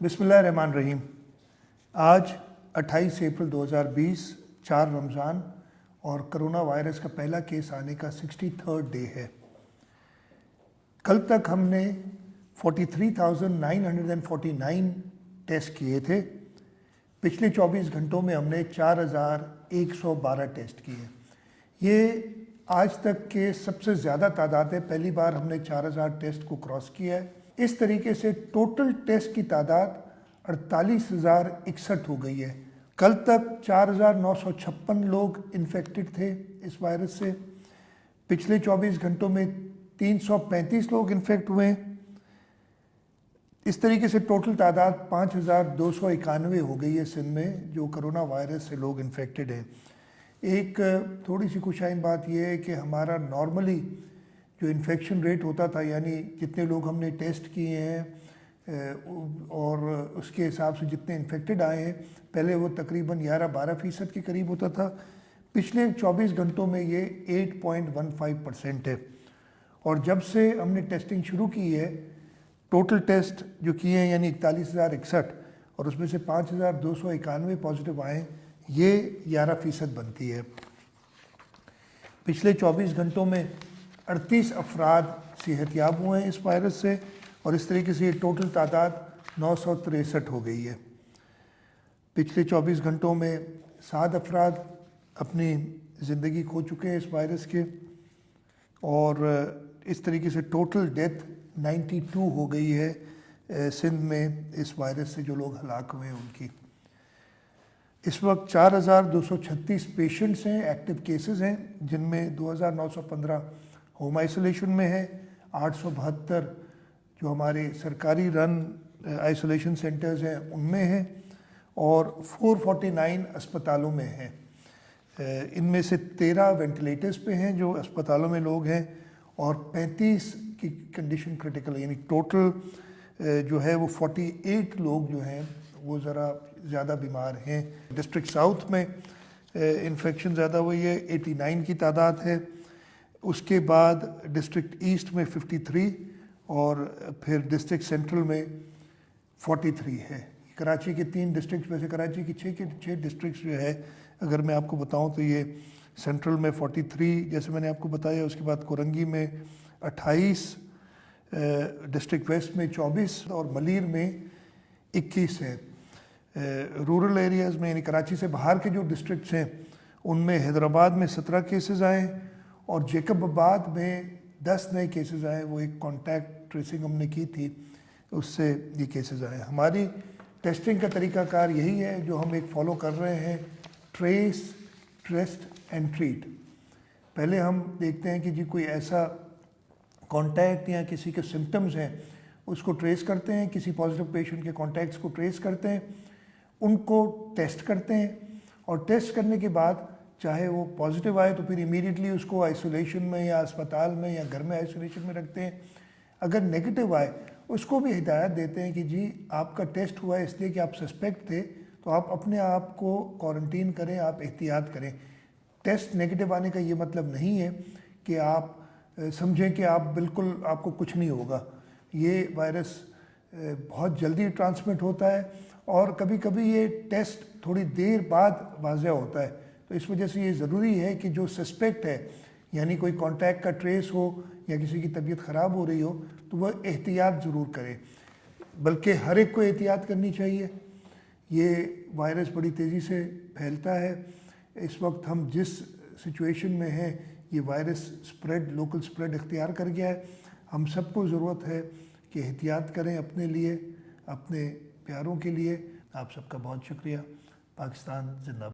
बिस्मिल्लाहिर्रहमानिर्रहीम। आज 28 अप्रैल 2020 4 रमज़ान और करोना वायरस का पहला केस आने का 63rd डे है। कल तक हमने 43,949 टेस्ट किए थे। पिछले 24 घंटों में हमने 4,112 टेस्ट किए। ये आज तक के सबसे ज़्यादा तादाद है। पहली बार हमने 4,000 टेस्ट को क्रॉस किया है। इस तरीके से टोटल टेस्ट की तादाद 48,061 हो गई है। कल तक 4,956 लोग इन्फेक्टेड थे इस वायरस से। पिछले 24 घंटों में 335 लोग इन्फेक्ट हुए हैं। इस तरीके से टोटल तादाद 5,291 हो गई है सिंध में जो कोरोना वायरस से लोग इन्फेक्टेड हैं। एक थोड़ी सी खुशाइन बात यह है कि हमारा नॉर्मली जो इन्फेक्शन रेट होता था, यानी जितने लोग हमने टेस्ट किए हैं और उसके हिसाब से जितने इन्फेक्टेड आए हैं, पहले वो तकरीबन 11-12% के करीब होता था। पिछले 24 घंटों में ये 8.15% है। और जब से हमने टेस्टिंग शुरू की है, टोटल टेस्ट जो किए हैं यानी 41,061 और उसमें से 5,291 पॉजिटिव आए, ये 11% बनती है। पिछले 24 घंटों में 38 अफराद सेहतयाब हुए हैं इस वायरस से और इस तरीके से ये टोटल तादाद 963 हो गई है। पिछले 24 घंटों में 7 अफराद अपनी ज़िंदगी खो चुके हैं इस वायरस के और इस तरीके से टोटल डेथ 92 हो गई है सिंध में इस वायरस से जो लोग हलाक हुए हैं उनकी। इस वक्त 4,236 पेशेंट्स हैं, एक्टिव केसेस हैं, जिनमें 2,915 होम आइसोलेशन में है, 872 जो हमारे सरकारी रन आइसोलेशन सेंटर्स हैं उनमें हैं और 449 अस्पतालों में हैं। इनमें से 13 वेंटिलेटर्स पे हैं जो अस्पतालों में लोग हैं और 35 की कंडीशन क्रिटिकल है, यानी टोटल जो है वो 48 लोग जो हैं वो ज़रा ज़्यादा बीमार हैं। डिस्ट्रिक्ट साउथ में इन्फेक्शन ज़्यादा हुई है, 89 की तादाद है। उसके बाद डिस्ट्रिक्ट ईस्ट में 53 और फिर डिस्ट्रिक्ट सेंट्रल में 43 है। कराची के 3 डिस्ट्रिक्ट, वैसे कराची की 6 डिस्ट्रिक्ट जो है अगर मैं आपको बताऊं तो ये सेंट्रल में 43 जैसे मैंने आपको बताया, उसके बाद कोरंगी में 28, डिस्ट्रिक्ट वेस्ट में 24 और मलीर में 21 है। रूरल एरियाज़ में यानी कराची से बाहर के जो डिस्ट्रिक्ट्स हैं उनमें हैदराबाद में 17 केसेस आए और जेकबाबाद में 10 नए केसेस आए। वो एक कॉन्टैक्ट ट्रेसिंग हमने की थी, उससे ये केसेस आए। हमारी टेस्टिंग का तरीकाकार यही है जो हम एक फॉलो कर रहे हैं, ट्रेस, टेस्ट एंड ट्रीट। पहले हम देखते हैं कि जी कोई ऐसा कॉन्टैक्ट या किसी के सिम्टम्स हैं उसको ट्रेस करते हैं, किसी पॉजिटिव पेशेंट के कॉन्टैक्ट्स को ट्रेस करते हैं, उनको टेस्ट करते हैं और टेस्ट करने के बाद चाहे वो पॉजिटिव आए तो फिर इमीडिएटली उसको आइसोलेशन में या अस्पताल में या घर में आइसोलेशन में रखते हैं। अगर नेगेटिव आए उसको भी हिदायत देते हैं कि जी आपका टेस्ट हुआ है इसलिए कि आप सस्पेक्ट थे तो आप अपने आप को क्वारंटीन करें, आप एहतियात करें। टेस्ट नेगेटिव आने का ये मतलब नहीं है कि आप समझें कि आप बिल्कुल आपको कुछ नहीं होगा। ये वायरस बहुत जल्दी ट्रांसमिट होता है और कभी कभी ये टेस्ट थोड़ी देर बाद वाज़ह होता है, तो इस वजह से ये ज़रूरी है कि जो सस्पेक्ट है यानी कोई कांटेक्ट का ट्रेस हो या किसी की तबीयत ख़राब हो रही हो तो वह एहतियात ज़रूर करे, बल्कि हर एक को एहतियात करनी चाहिए। ये वायरस बड़ी तेज़ी से फैलता है। इस वक्त हम जिस सिचुएशन में हैं ये वायरस स्प्रेड, लोकल स्प्रेड इख्तियार कर गया है। हम सबको ज़रूरत है कि एहतियात करें अपने लिए, अपने प्यारों के लिए। आप सबका बहुत शुक्रिया। पाकिस्तान जिंदाबाद।